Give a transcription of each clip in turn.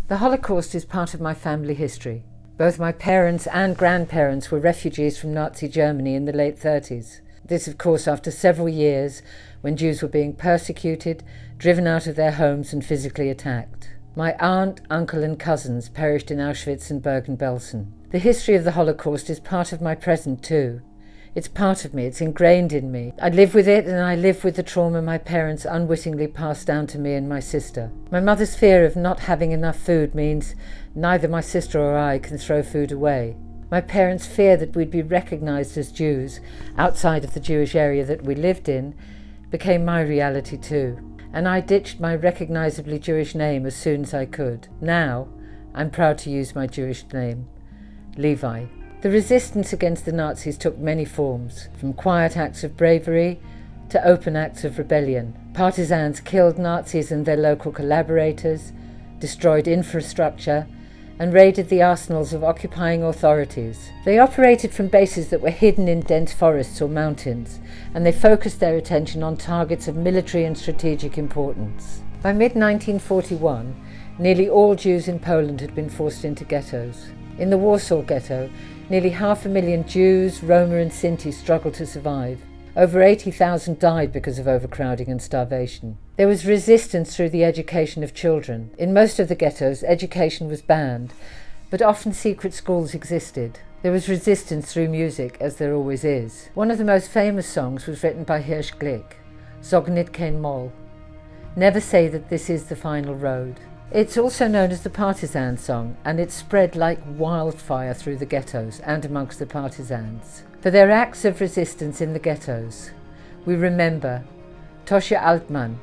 The Holocaust is part of my family history. Both my parents and grandparents were refugees from Nazi Germany in the late 30s. This, of course, after several years when Jews were being persecuted, driven out of their homes and physically attacked. My aunt, uncle and cousins perished in Auschwitz and Bergen-Belsen. The history of the Holocaust is part of my present too. It's part of me, it's ingrained in me. I live with it, and I live with the trauma my parents unwittingly passed down to me and my sister. My mother's fear of not having enough food means neither my sister or I can throw food away. My parents' fear that we'd be recognized as Jews outside of the Jewish area that we lived in became my reality too. And I ditched my recognizably Jewish name as soon as I could. Now, I'm proud to use my Jewish name, Levi. The resistance against the Nazis took many forms, from quiet acts of bravery to open acts of rebellion. Partisans killed Nazis and their local collaborators, destroyed infrastructure, and raided the arsenals of occupying authorities. They operated from bases that were hidden in dense forests or mountains, and they focused their attention on targets of military and strategic importance. By mid-1941, nearly all Jews in Poland had been forced into ghettos. In the Warsaw Ghetto, nearly 500,000 Jews, Roma and Sinti struggled to survive. Over 80,000 died because of overcrowding and starvation. There was resistance through the education of children. In most of the ghettos, education was banned, but often secret schools existed. There was resistance through music, as there always is. One of the most famous songs was written by Hirsch Glick, Sag nit kein Moll. Never say that this is the final road. It's also known as the partisan song, and it spread like wildfire through the ghettos and amongst the partisans. For their acts of resistance in the ghettos, we remember Tosia Altmann,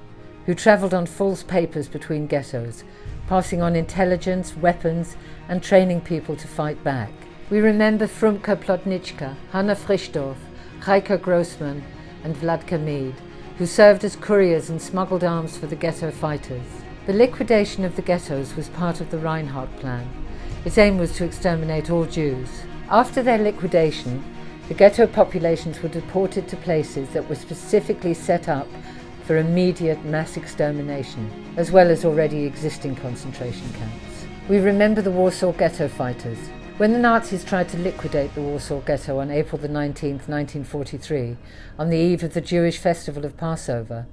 who travelled on false papers between ghettos, passing on intelligence, weapons, and training people to fight back. We remember Frumka Plotniczka, Hanna Frischdorf, Heike Grossman, and Vladka Mead, who served as couriers and smuggled arms for the ghetto fighters. The liquidation of the ghettos was part of the Reinhardt Plan. Its aim was to exterminate all Jews. After their liquidation, the ghetto populations were deported to places that were specifically set up for immediate mass extermination, as well as already existing concentration camps. We remember the Warsaw Ghetto fighters. When the Nazis tried to liquidate the Warsaw Ghetto on April 19, 1943, on the eve of the Jewish festival of Passover,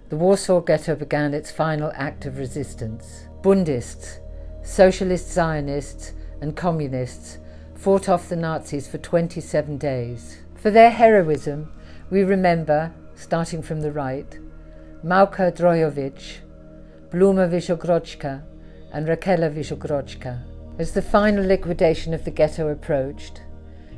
the Warsaw Ghetto began its final act of resistance. Bundists, socialist Zionists, and communists fought off the Nazis for 27 days. For their heroism, we remember, starting from the right, Małka Drojowicz, Bluma Wyszogrodzka, and Rakela Wyszogrodzka. As the final liquidation of the ghetto approached,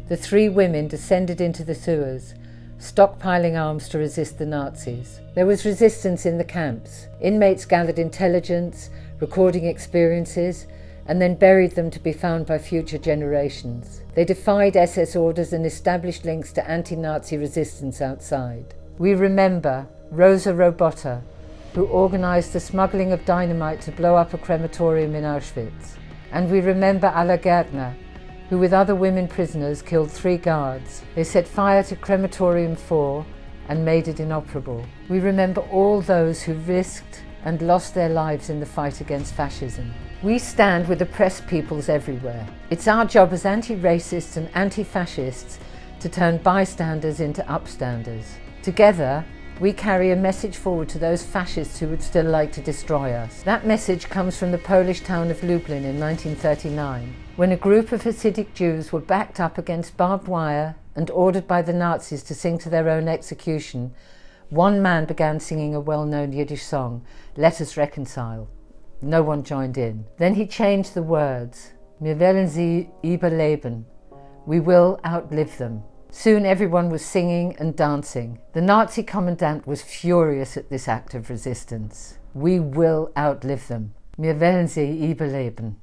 the three women descended into the sewers, stockpiling arms to resist the Nazis. There was resistance in the camps. Inmates gathered intelligence, recording experiences, and then buried them to be found by future generations. They defied SS orders and established links to anti-Nazi resistance outside. We remember Rosa Robota, who organized the smuggling of dynamite to blow up a crematorium in Auschwitz. And we remember Alla Gärtner, who with other women prisoners killed 3 guards. They set fire to Crematorium 4 and made it inoperable. We remember all those who risked and lost their lives in the fight against fascism. We stand with oppressed peoples everywhere. It's our job as anti-racists and anti-fascists to turn bystanders into upstanders. Together, we carry a message forward to those fascists who would still like to destroy us. That message comes from the Polish town of Lublin in 1939, when a group of Hasidic Jews were backed up against barbed wire and ordered by the Nazis to sing to their own execution. One man began singing a well-known Yiddish song, "Let Us Reconcile." No one joined in. Then he changed the words, "Wir werden sie überleben." We will outlive them. Soon everyone was singing and dancing. The Nazi commandant was furious at this act of resistance. We will outlive them. Wir werden sie überleben.